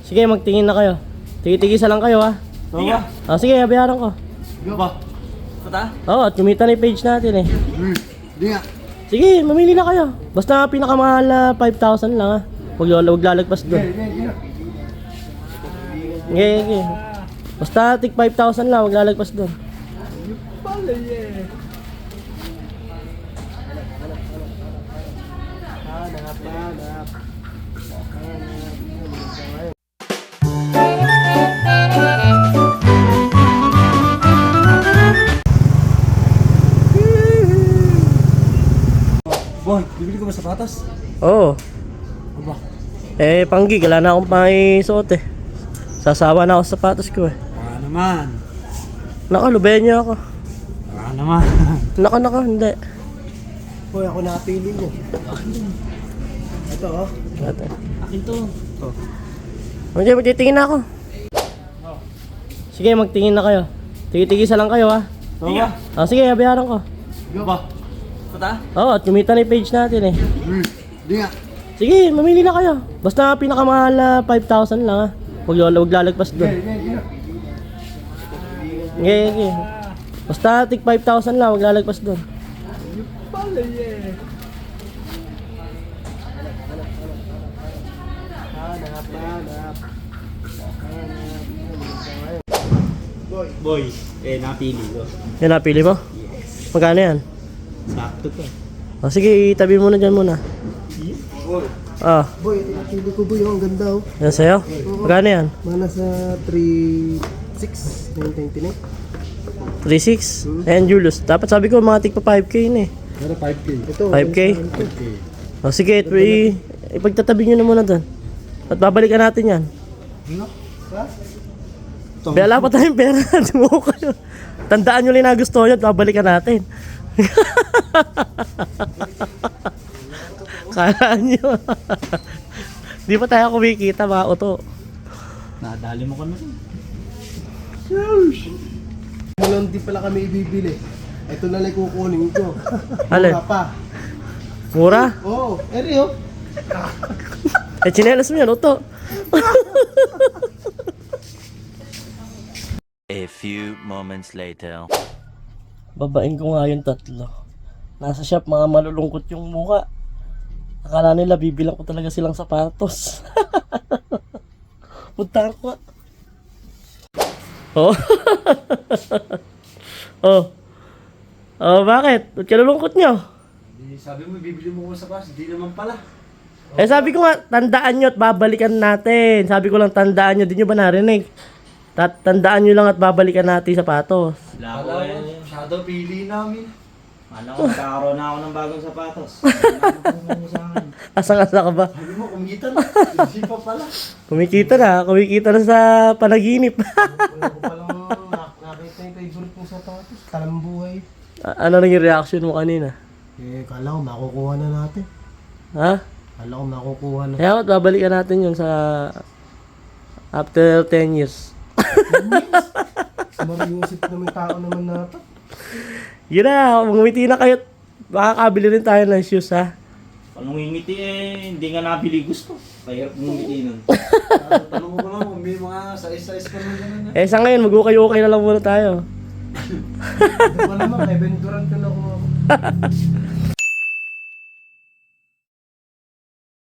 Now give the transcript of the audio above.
Sige, magtingin na kayo. Tigisa lang kayo ha. Sige. Sige, bayaran ko. Go ba? Pata? Oo, at kumita na yung page natin eh. Hindi nga. Sige, mamili na kayo. Basta pinakamahal na 5,000 lang ha. Huwag lalagpas doon. Sige. Basta tig 5,000 lang, huwag lalagpas doon. Pala eh. Hanap. Boy, bibili ko ba sapatos? Oo. Aba. Panggi, wala na akong pangisuot eh. Sasawa na ako sa sapatos ko eh. Baka naman. Nakalubayan niya ako. Baka naman. Naka, hindi. Boy, ako napili mo. Ito oh. Ate. Akin to. Magtitingin na ako. Sige, magtingin na kayo. Tigisa lang kayo ha. Sige. Sige, bayaran ko. Go ba? Pata? Oo, at kumita na yung page natin eh. Hindi nga. Sige, mamili na kayo. Basta pinakamahal na 5,000 lang ha. Huwag lalagpas doon. Sige. Basta tig 5,000 lang, huwag lalagpas doon. Pala eh. Hanap. Boy, napili ko. Yan napili mo? Magkano yan? Sakto to. Sige, itabi mo na dyan muna. Boy. Boy, ito napili ko boy. Ang ganda oh. Yan sa'yo? Magkano yan? Mana sa 3.6 999. 3,600? Ayan, Julius. Dapat sabi ko mga tig pa 5K na eh. Pero 5K. Ito. 5K? 5K. Sige, ipagtatabi nyo na muna doon. At babalikan natin yan. Ha? Wala pa tayong pera. Di mo kayo. Tandaan nyo lang na gusto nyo at babalikan natin. Kala nyo. Di pa tayo kumikita mga uto. Nadali mo ka na rin. Walang di pala kami ibibili. Ito na lang kukunin ko. Alin? Mura pa. Mura? Oo. Eri oh. Chinelas mo yan, uto. A few moments later. Babain ko nga yung tatlo. Nasa shop, mga malulungkot yung mukha. Akala nila bibilang ko talaga silang sapatos. Punta ko. Oh. Bakit? Ba't ka lulungkot nyo? Sabi mo, bibili mo ko sapatos. Hindi naman pala. Sabi ko nga, tandaan nyo at babalikan natin. Sabi ko lang, tandaan nyo. Di nyo ba narinig? Tandaan nyo lang at babalikan natin sapatos. Lako yan. Masyado pili namin. Alam ko, magkakaroon na ako ng bagong sapatos. Asang-asa ka ba? Sabi mo, kumita na. Hindi pa pala. Kumikita na sa panaginip. Wala ko palang nakita yung favorite kong sapatos. Talambuhay. Ano nang yung reaction mo kanina? Kala ko makukuha na natin. Ha? Kala ko makukuha na. Kaya babalikan natin yun sa after 10 years. Mariusip naman tao naman natin. Yun na, ngumiti na kayo. Makakabili rin tayo ng shoes ha. Anong ngingiti hindi nga nabili gusto. Kahirap ngingiti nun. Tanong ko lang kung may mga size pa nun gano'n. Sa ngayon, mag-ukay-ukay na lang muna tayo. Ito pa naman, Kevin Durant na ako.